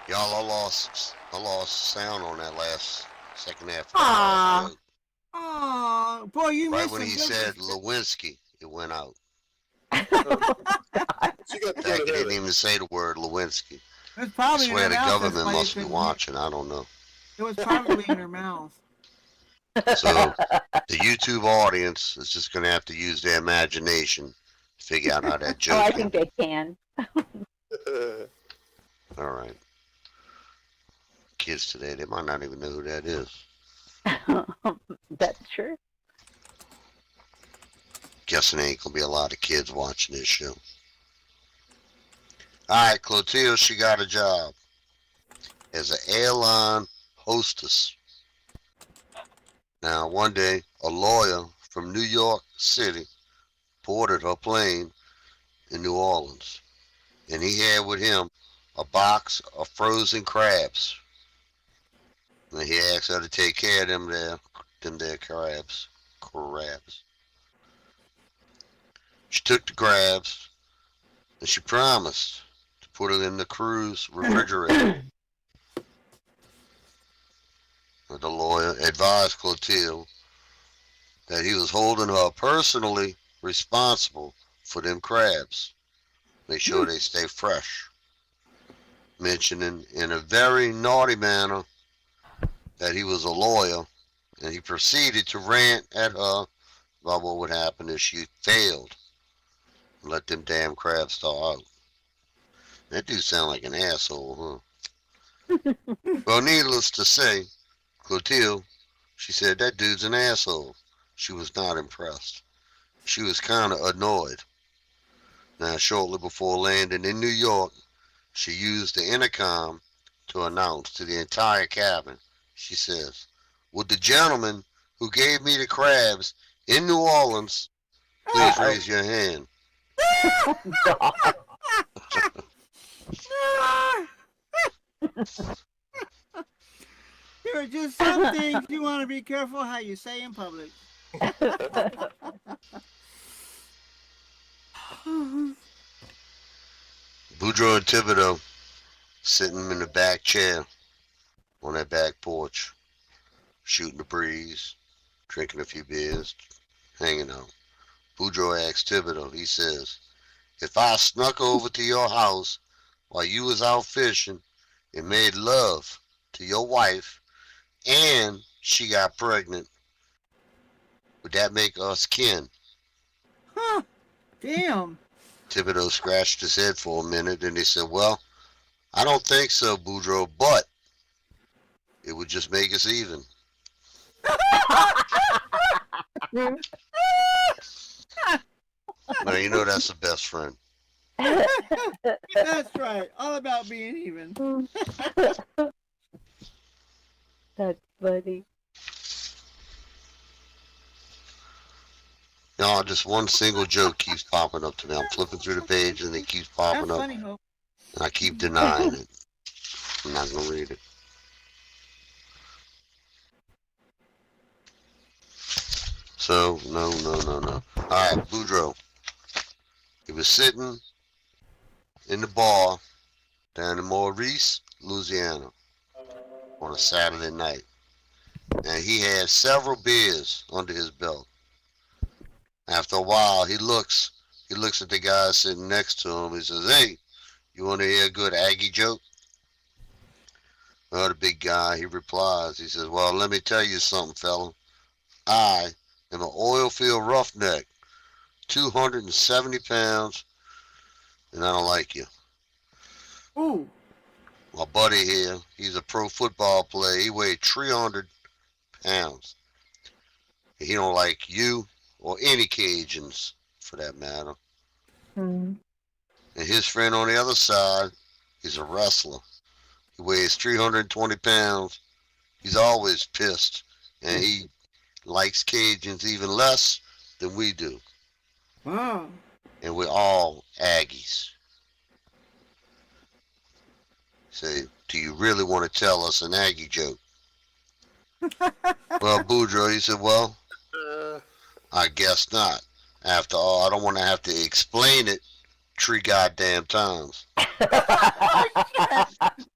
Y'all, I lost sound on that last second half. Aw. Oh, boy, you Right missed when some he good- said Lewinsky, it went out. You got to Heck, go he to didn't heaven. even say the word Lewinsky. It was I probably in swear her the mouth. That's government why you must be couldn't watching. I don't know. hear. It was probably in her mouth. So the YouTube audience is just going to have to use their imagination to figure out how that Oh, joke I came. think they can. All right. Kids today, they might not even know who that is. That's true. Guessing there ain't going to be a lot of kids watching this show. All right, Clotilde, she got a job as an airline hostess. Now, one day, a lawyer from New York City boarded her plane in New Orleans, and he had with him a box of frozen crabs. And he asked her to take care of them there crabs. She took the crabs, and she promised to put it in the crew's refrigerator. The lawyer advised Clotilde that he was holding her personally responsible for them crabs. Make sure they stay fresh. Mentioning in a very naughty manner that he was a lawyer, and he proceeded to rant at her about what would happen if she failed and let them damn crabs thaw out. That dude sound like an asshole, huh? Well, needless to say, Clotilde, she said, that dude's an asshole. She was not impressed. She was kind of annoyed. Now, shortly before landing in New York, she used the intercom to announce to the entire cabin, she says, would the gentleman who gave me the crabs in New Orleans please raise your hand? God. There are just some things you want to be careful how you say in public. Boudreaux and Thibodeau sitting in the back chair on that back porch, shooting the breeze, drinking a few beers, hanging out. Boudreaux asks Thibodeau, he says, if I snuck over to your house while you was out fishing and made love to your wife and she got pregnant, would that make us kin? Huh. Damn. Thibodeau scratched his head for a minute and he said, well, I don't think so, Boudreaux, but it would just make us even. Now, you know that's the best friend. That's right. All about being even. That's funny. No, just one single joke keeps popping up to me. I'm flipping through the page and it keeps That's popping up. funny, Hope. And I keep denying it. I'm not going to read it. So, no. All right, Boudreaux. He was sitting in the bar down in Maurice, Louisiana, on a Saturday night. And he had several beers under his belt. After a while, he looks at the guy sitting next to him. He says, "Hey, you want to hear a good Aggie joke?" Well, the big guy, he replies, he says, "Well, let me tell you something, fella. I am an oil field roughneck, 270 pounds, and I don't like you. Ooh. My buddy here, he's a pro football player. He weighed 300 pounds. He don't like you or any Cajuns, for that matter. Hmm. And his friend on the other side, he's a wrestler. He weighs 320 pounds. He's always pissed, and he likes Cajuns even less than we do. Wow. And we're all Aggies." Say, "Do you really want to tell us an Aggie joke?" Well, Boudreaux, he said, "Well, I guess not. After all, I don't want to have to explain it 3 goddamn times."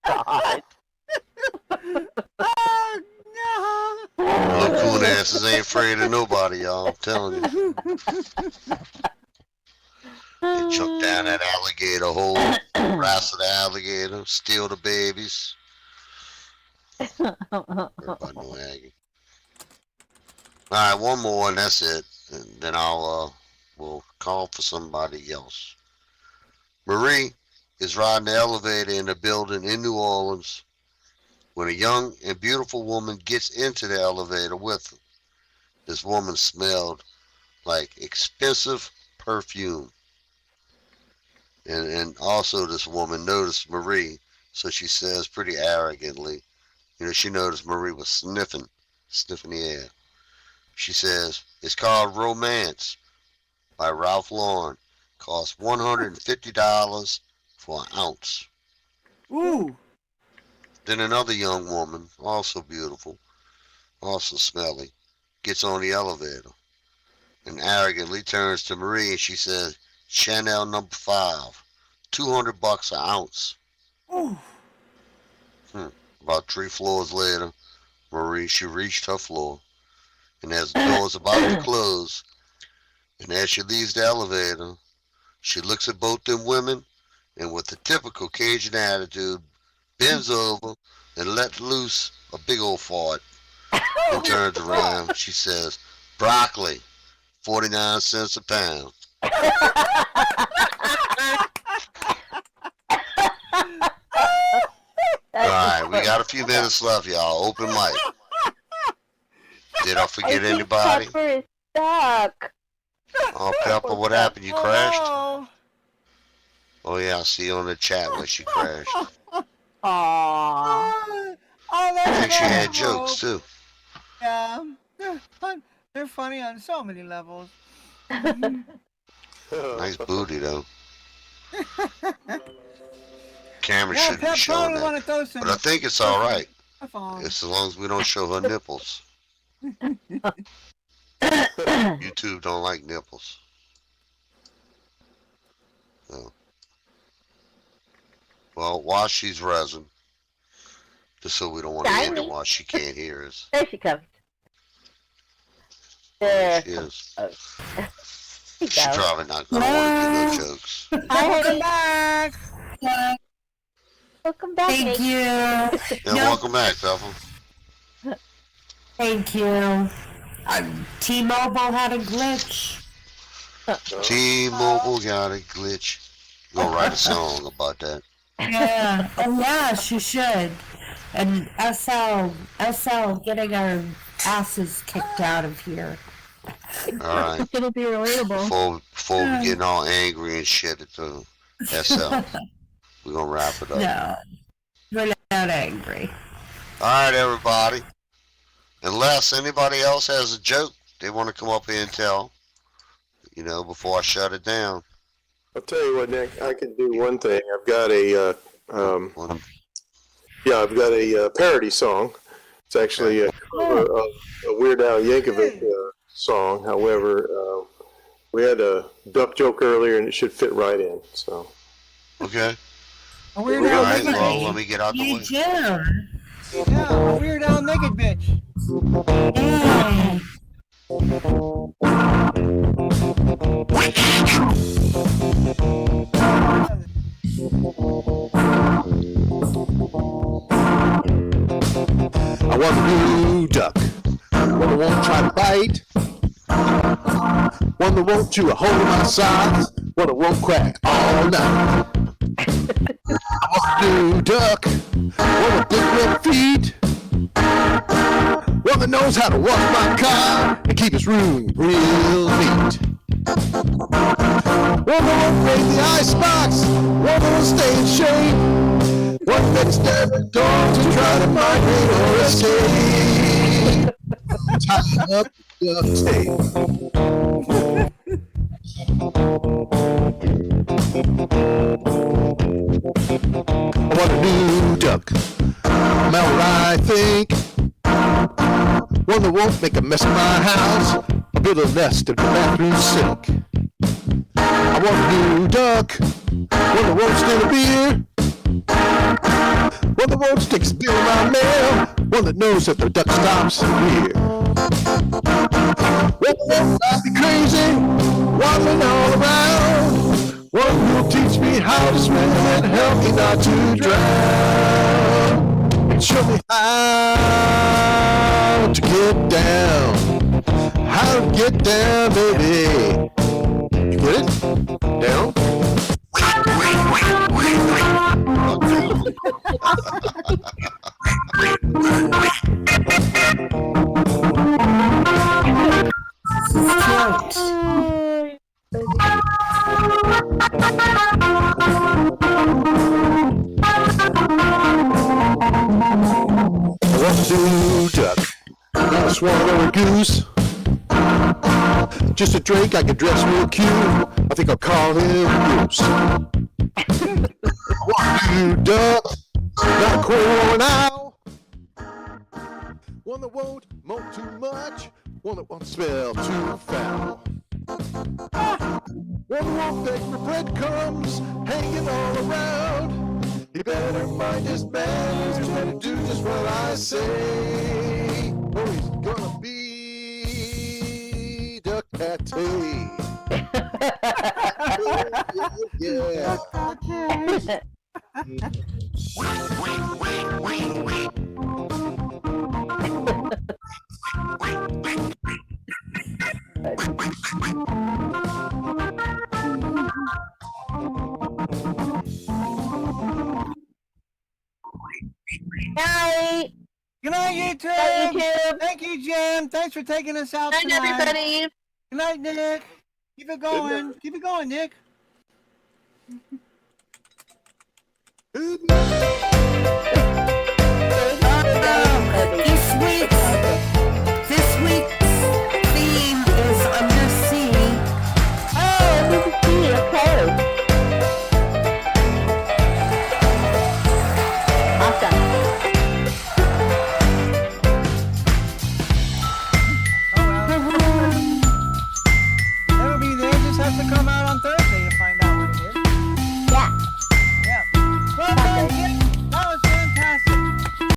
God. Oh, no. Little coon asses ain't afraid of nobody, y'all. I'm telling you. They jump down that alligator hole, harass the alligator, steal the babies. Everybody know Aggie. All right, one more, and that's it. And then we'll call for somebody else. Marie is riding the elevator in a building in New Orleans when a young and beautiful woman gets into the elevator with her. This woman smelled like expensive perfume. And also this woman noticed Marie, so she says pretty arrogantly, she noticed Marie was sniffing the air. She says, "It's called Romance by Ralph Lauren. Costs $150 for an ounce." Ooh. Then another young woman, also beautiful, also smelly, gets on the elevator and arrogantly turns to Marie and she says, "Chanel No. 5, $200 an ounce." Ooh. About 3 floors later, Marie, she reached her floor, and as the door is about to close, and as she leaves the elevator, she looks at both them women, and with the typical Cajun attitude, bends over and lets loose a big old fart, and turns around. She says, "Broccoli, 49 cents a pound." All right, we got a few minutes left, y'all. Open mic. Did I forget anybody? Pepper is stuck. Oh, Pepper, what happened? You crashed? Oh, Oh, yeah, I see on the chat when she crashed. Aww. oh, I that's think she had horrible. jokes, too. Yeah, they're funny on so many levels. Nice booty, though. Camera Yeah, shouldn't be Pep showing probably that. want to throw some. But I think it's all right. F-bombs. It's as long as we don't show her nipples. YouTube don't like nipples. So. Well, while she's resin, just so we don't want to end it Sorry. while she can't hear us. There she comes. There There. she is. There you She's go. probably not going to want to get no jokes. Hi, Welcome honey. back. Welcome back, Thank Nick. you. Yeah, No. welcome back, Pepper. Thank you. T-Mobile had a glitch. T-Mobile got a glitch. We're gonna write a song about that. Yeah. Oh, yes, you should. And SL getting our asses kicked out of here. All right. It'll be relatable. Before we get all angry and shit at the SL, we're gonna wrap it up. No, we're not angry. All right, everybody. Unless anybody else has a joke they want to come up here and tell, before I shut it down. I'll tell you what, Nick. I can do one thing. I've got a One- I've got a parody song. It's actually a Weird Al Yankovic song. However, we had a duck joke earlier, and it should fit right in. So Okay. A weird All Al right. naked Well, bitch. let me get out the Hey, way. Jim. Yeah, a weird Al naked bitch. Hey. I want a new duck. One that won't try to bite. One that won't chew a hole in my socks. One that won't quack all night. I want a new duck. One with big red feet. One that knows how to wash my car and keep his room real neat. One that won't break the icebox. One that will stay in shape. One that's never going to try to migrate or escape. Tie up the tape. I want a new duck. Smell what I think. One that won't make a mess of my house or build a nest in the bathroom sink. I want a new duck. One that won't steal a beer. One that won't stick his bill in my mail. One that knows that the duck stops here. One that won't drive me crazy, waddling all around. One who'll teach me how to swim and help me not to drown. And show me how to get down. How to get down, baby. You get it? Down? I want a new duck, not a swan or a goose. Just a drake I can dress real cute. I think I'll call him Goose. I want a new duck, not a quail or an owl. One that won't mope too much, one that won't smell too foul. One that won't beg for breadcrumbs, hanging all around. He better mind his manners, he better do just what I say. Or he's gonna be Ducati. Yeah. Night. Good night, YouTube. Night, YouTube. Thank you, Jim. Thanks for taking us out Night, tonight. everybody. Good night, Nick. Keep it going. Keep it going, Nick. Good night.